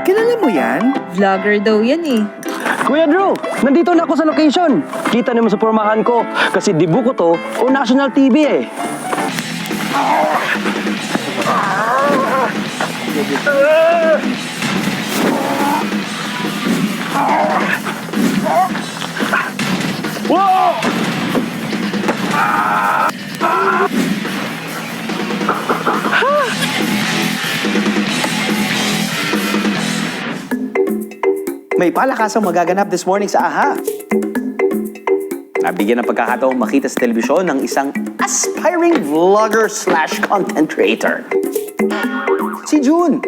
Kilala mo yan? Vlogger daw yan eh. Kuya Drew, nandito na ako sa location. Kita naman sa pormahan ko kasi dibu ko to o national TV eh. Wow! May palakasang magaganap this morning sa AHA. Nabigyan ng pagkakataong makita sa telebisyon ng isang aspiring vlogger slash content creator. Si June.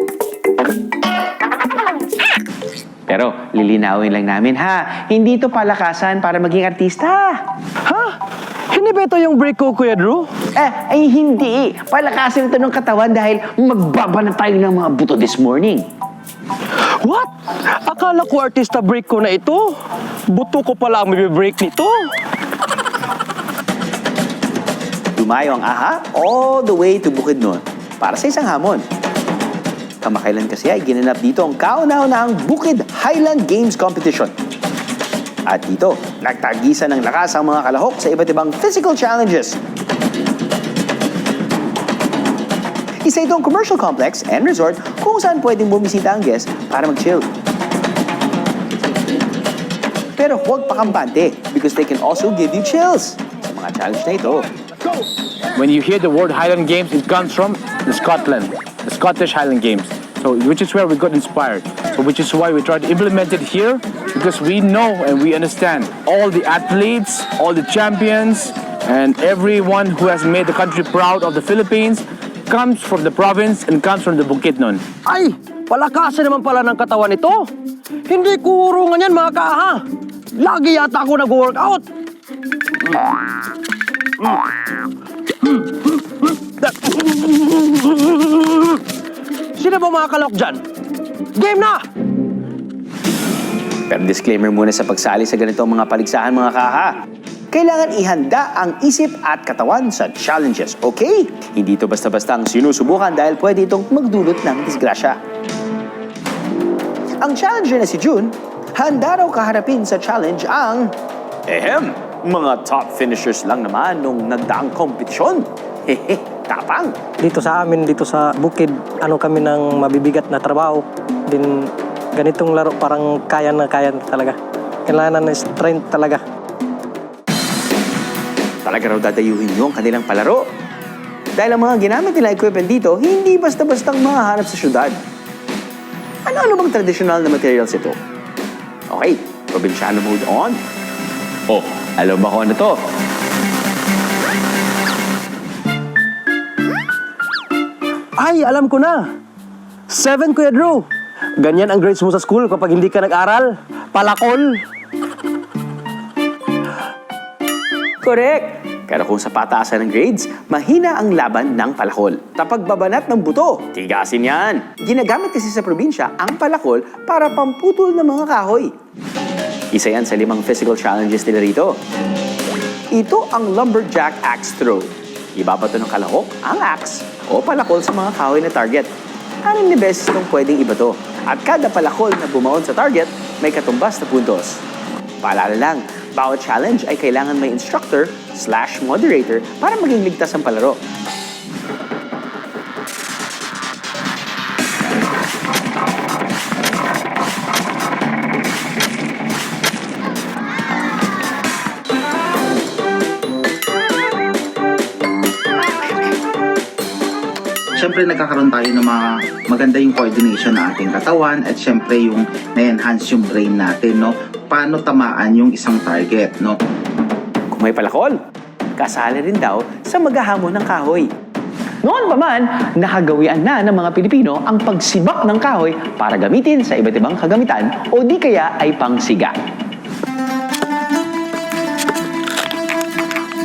Pero lilinawin lang namin ha, hindi ito palakasan para maging artista. Ha? Hindi ba ito yung break ko, Kuya Drew? Ay hindi. Palakasin ito ng katawan dahil magbabanat tayo ng mga buto this morning. What? Akala ko artista break ko na ito. Buto ko pala ang may break nito. Dumayo ang AHA all the way to Bukidnon para sa isang hamon. Kamakailan kasi ay ginanap dito ang kauna-unahang Bukid Highland Games Competition. At dito, nagtagisan ng lakas ang mga kalahok sa iba't ibang physical challenges. Isa itong commercial complex and resort kung saan pwedeng bumisita ang guest para mag-chill. Pero huwag pakampante because they can also give you chills sa mga challenge na ito. When you hear the word Highland Games, it comes from Scotland, the Scottish Highland Games. So, which is where we got inspired. So, which is why we try to implement it here, because we know and we understand all the athletes, all the champions, and everyone who has made the country proud of the Philippines comes from the province and comes from the Bukidnon. Ay, palakasan naman pala ng katawan ito. Hindi ko urungan yan, mga kaaha. Lagi yata ako nag-workout. Sino ba mga kalok dyan? Game na! Pero disclaimer muna sa pagsali sa ganitong mga paligsahan mga kaha. Kailangan ihanda ang isip at katawan sa challenges, okay? Hindi ito basta-basta ang sinusubukan dahil pwede itong magdulot ng disgrasya. Ang challenger na si June, handa raw kaharapin sa challenge ang... mga top finishers lang naman nung nagdaang kompetisyon. Hehe, tapang. Dito sa amin, dito sa bukid, ano kami ng mabibigat na trabaho. Din ganitong laro parang kaya na talaga. Kailangan ng strength talaga. Talaga raw dadayuhin nyo ang kanilang palaro. Dahil ang mga ginamit nila equipment dito, hindi basta-bastang mahahanap sa syudad. Ano bang traditional na materials ito? Okay, probinsyano mode on. Oh, alam ba kung ano to? Ay, alam ko na. 7, Kuya Drew. Ganyan ang grades mo sa school kapag hindi ka nag-aral. Palakol. Correct! Pero kung sa pataasan ng grades, mahina ang laban ng palakol. Kapag babanat ng buto, tigasin yan. Ginagamit kasi sa probinsya ang palakol para pamputol ng mga kahoy. Isa yan sa 5 physical challenges nila rito. Ito ang lumberjack axe throw. Ibabato ng kalahok ang axe o palakol sa mga kahoy na target. 6 na beses itong pwedeng ibato. At kada palakol na bumaon sa target, may katumbas na puntos. Paalala lang, bawat challenge ay kailangan may instructor/moderator para maging ligtas ang palaro. Siyempre nagkakaroon tayo ng maganda yung coordination ng ating katawan at siyempre yung na-enhance yung brain natin, no? Paano tamaan yung isang target, no? Kung may palakol, kasali rin daw sa maghahamon ng kahoy. Noon pa man, nakagawian na ng mga Pilipino ang pagsibak ng kahoy para gamitin sa iba't ibang kagamitan o di kaya ay pangsiga.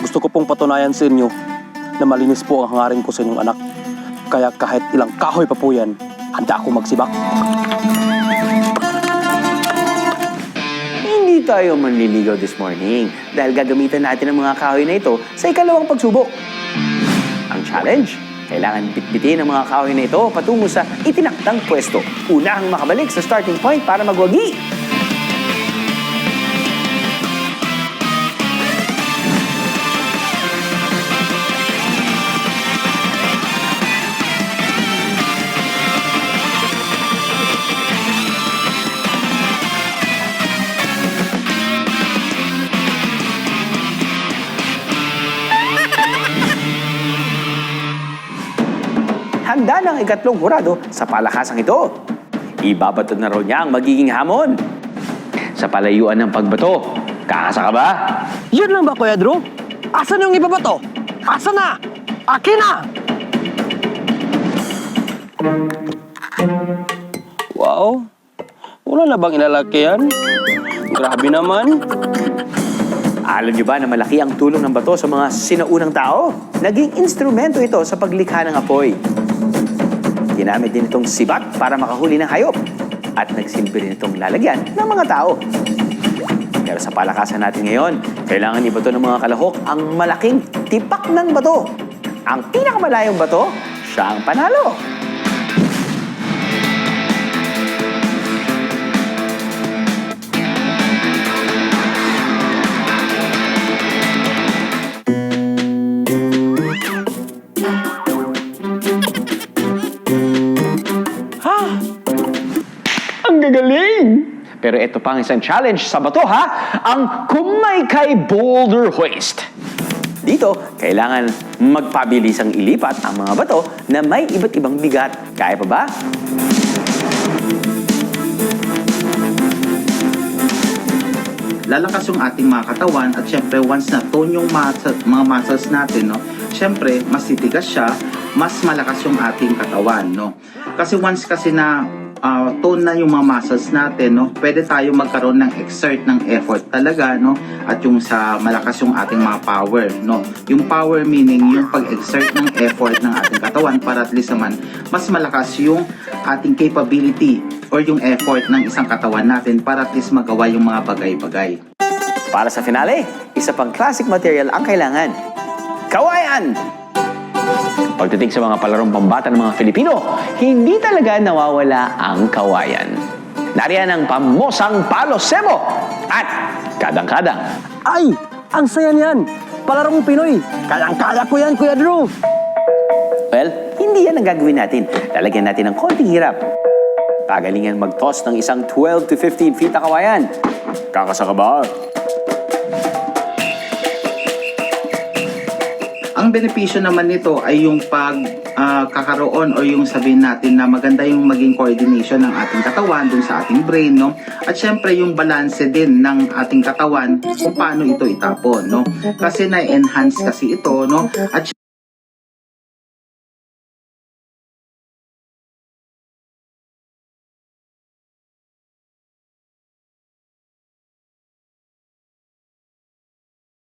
Gusto ko pong patunayan sa inyo na malinis po ang hangarin ko sa inyong anak. Kaya kahit ilang kahoy pa po yan, handa ako magsibak. Hindi tayo manliligaw this morning dahil gagamitan natin ang mga kahoy na ito sa ikalawang pagsubok. Ang challenge, kailangan bitbitin ang mga kahoy na ito patungo sa itinakdang pwesto. Unahang makabalik sa starting point para magwagi. Handa ng ikatlong hurado sa palakasang ito. Ibabatod na raw niya ang magiging hamon. Sa palayuan ng pagbato, kakasa ka ba? Yun lang ba, Kuya Drew? Asan yung iba ba to? Asan na? Akin na! Wow, wala na bang ilalaki yan? Grabe naman. Alam niyo ba na malaki ang tulong ng bato sa mga sinaunang tao? Naging instrumento ito sa paglikha ng apoy. Ginamit din itong sibat para makahuli ng hayop. At nagsilbi rin itong lalagyan ng mga tao. Pero sa palakasan natin ngayon, kailangan ibato ng mga kalahok ang malaking tipak ng bato. Ang pinakamalayong bato, siya ang panalo. Ang gagaling! Pero ito pang isang challenge sa bato ha, ang Kumaykay Boulder Hoist. Dito, kailangan magpabilisang ilipat ang mga bato na may iba't ibang bigat. Kaya pa ba? Lalakas yung ating mga katawan at syempre once na tone yung mga muscles natin, no, syempre mas titigas siya, mas malakas yung ating katawan, no. Kasi once kasi na tone na yung mga muscles natin, no, pwede tayo magkaroon ng exert ng effort talaga, no, at yung sa malakas yung ating mga power, no. Yung power meaning yung pag-exert ng effort ng ating katawan para at least naman mas malakas yung ating capability or yung effort ng isang katawan natin para at least magawa yung mga bagay-bagay. Para sa finale, isa pang classic material ang kailangan. Kawayan! Pagdating sa mga palarong pambata ng mga Filipino, hindi talaga nawawala ang kawayan. Nariyan ang pamosang Palo Sebo at kadang-kadang. Ay! Ang saya niyan! Palarong Pinoy! Kayang-kaya ko yan, Kuya Drew! Well, hindi yan ang gagawin natin. Lalagyan natin ng konting hirap. Pagalingan mag-toss ng isang 12 to 15 feet na kawayan. Kakasa ka ba? Ang benepisyo naman nito ay yung kakaroon o yung sabihin natin na maganda yung maging coordination ng ating katawan dun sa ating brain, no? At syempre yung balance din ng ating katawan kung paano ito itapon, no? Kasi na-enhance kasi ito, no? At